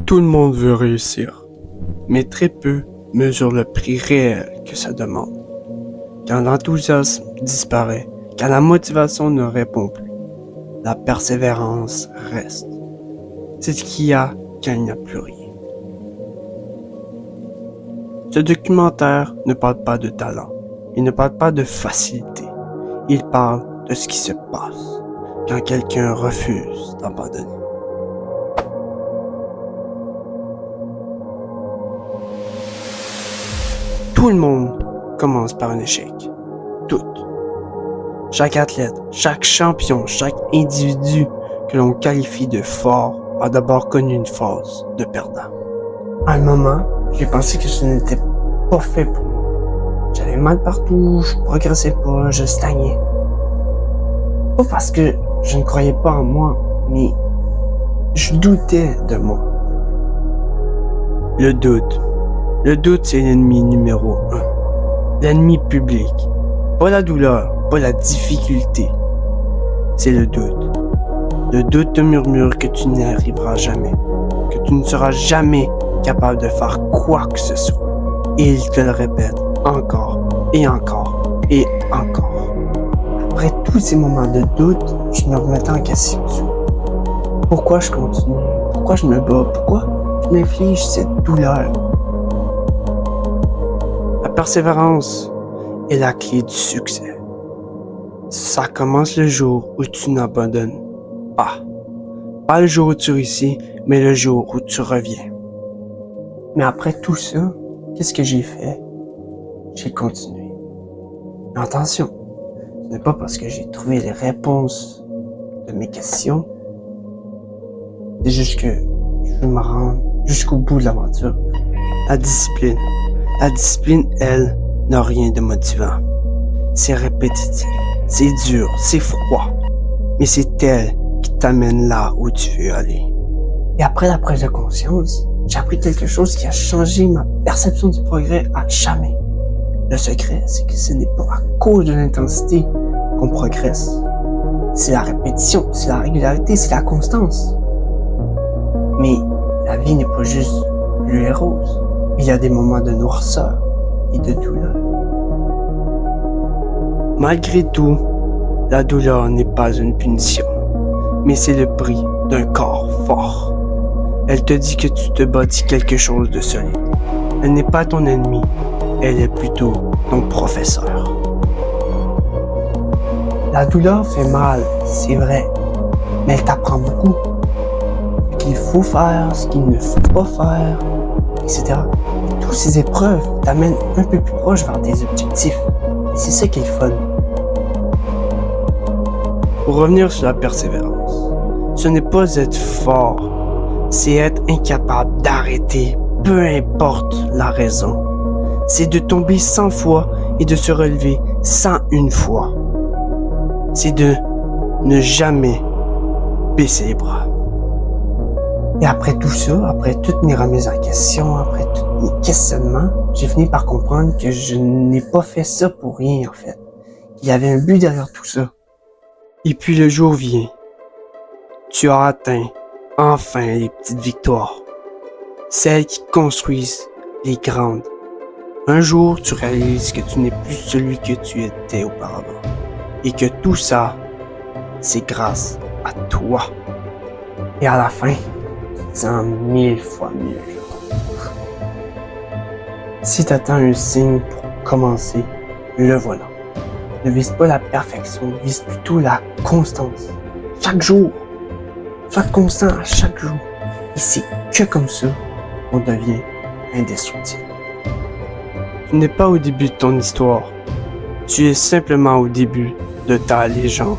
Tout le monde veut réussir, mais très peu mesurent le prix réel que ça demande. Quand l'enthousiasme disparaît, quand la motivation ne répond plus, la persévérance reste. C'est ce qu'il y a quand il n'y a plus rien. Ce documentaire ne parle pas de talent, il ne parle pas de facilité, il parle de ce qui se passe quand quelqu'un refuse d'abandonner. Tout le monde commence par un échec. Tout. Chaque athlète, chaque champion, chaque individu que l'on qualifie de fort a d'abord connu une phase de perdant. À un moment, j'ai pensé que ce n'était pas fait pour moi. J'avais mal partout, je progressais pas, je stagnais. Pas parce que je ne croyais pas en moi, mais je doutais de moi. Le doute. Le doute, c'est l'ennemi numéro 1. L'ennemi public. Pas la douleur, pas la difficulté. C'est le doute. Le doute te murmure que tu n'y arriveras jamais, que tu ne seras jamais capable de faire quoi que ce soit. Et il te le répète encore et encore et encore. Après tous ces moments de doute, je me remettais en question. Pourquoi je continue? Pourquoi je me bats? Pourquoi je m'inflige cette douleur? La persévérance est la clé du succès. Ça commence le jour où tu n'abandonnes pas. Pas le jour où tu réussis, mais le jour où tu reviens. Mais après tout ça, qu'est-ce que j'ai fait? J'ai continué. Mais attention, ce n'est pas parce que j'ai trouvé les réponses de mes questions. C'est juste que je veux me rendre jusqu'au bout de l'aventure. La discipline. La discipline, elle, n'a rien de motivant. C'est répétitif, c'est dur, c'est froid. Mais c'est elle qui t'amène là où tu veux aller. Et après la prise de conscience, j'ai appris quelque chose qui a changé ma perception du progrès à jamais. Le secret, c'est que ce n'est pas à cause de l'intensité qu'on progresse. C'est la répétition, c'est la régularité, c'est la constance. Mais la vie n'est pas juste bleu et rose. Il y a des moments de noirceur et de douleur. Malgré tout, la douleur n'est pas une punition, mais c'est le prix d'un corps fort. Elle te dit que tu te bâtis quelque chose de solide. Elle n'est pas ton ennemi, elle est plutôt ton professeur. La douleur fait mal, c'est vrai, mais elle t'apprend beaucoup. Ce qu'il faut faire, ce qu'il ne faut pas faire, etc. Toutes ces épreuves t'amènent un peu plus proche vers tes objectifs. Et c'est ça qui est le fun. Pour revenir sur la persévérance, ce n'est pas être fort, c'est être incapable d'arrêter, peu importe la raison. C'est de tomber 100 fois et de se relever 101 fois. C'est de ne jamais baisser les bras. Et après tout ça, après toutes mes remises en question, après tous mes questionnements, j'ai fini par comprendre que je n'ai pas fait ça pour rien en fait. Il y avait un but derrière tout ça. Et puis le jour vient. Tu as atteint enfin les petites victoires. Celles qui construisent les grandes. Un jour, tu réalises que tu n'es plus celui que tu étais auparavant. Et que tout ça, c'est grâce à toi. Et à la fin, tu te sens 1000 fois mieux. Si tu attends un signe pour commencer, le voilà. Ne vise pas la perfection, vise plutôt la constance. Chaque jour. Sois constant à chaque jour. Et c'est que comme ça qu'on devient indestructible. Tu n'es pas au début de ton histoire. Tu es simplement au début de ta légende.